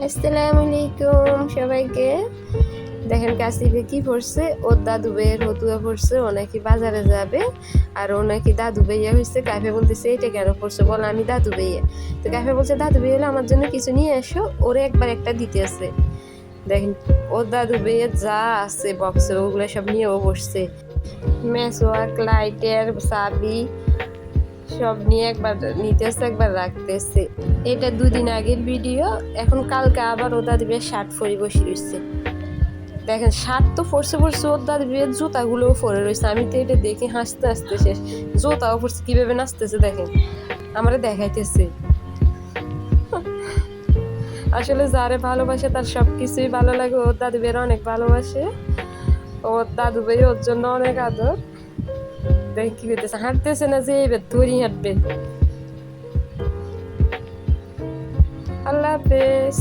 আসসালামু আলাইকুম সবাইকে। দেখেন কাশিফে কি পড়ছে, ওর দাদু ভাইয়ের হতুয়া পড়ছে, ও নাকি বাজারে যাবে আর ও নাকি দাদু ভাইয়া হয়েছে। কাফে বলতেছে এটা কেন পড়ছে, বলে আমি দাদু ভাইয়া। তো কাফে বলছে দাদু ভাইয়া হলে আমার জন্য কিছু নিয়ে আসো, ওরে একবার একটা দিতে আছে। দেখেন ওর দাদু ভাইয়ের যা আছে বক্সে ওগুলো সব নিয়ে ও বসছে। মেসোয়াক, লাইটের চাবি সব নিয়ে একবার নিতেছে একবার রাখতেছে। এটা 2 দিন আগের ভিডিও। এখন কালকে আবার ও দাদি ভাইয়ের শার্ট পরে বসে রয়েছে। দেখেন শার্ট তো পরছে পরছে, ওর দাদি ভাইয়ের জুতাগুলোও পরে রয়েছে। আমি তো এটা দেখে হাসতে হাসতে শেষ। জুতাও পরছে, কিভাবে নাচতেছে দেখেন, আমারে দেখাইতেছে। আসলে যারে ভালোবাসে তার সবকিছুই ভালো লাগে। ওর দাদু ভাইয়ের অনেক ভালোবাসে, ওর দাদু ভাই ওর জন্য অনেক আদর। দেখ কি করতেছে, হাঁটতেছে না যে এবার ধরি হাঁটবে। আল্লাহ হাফেজ।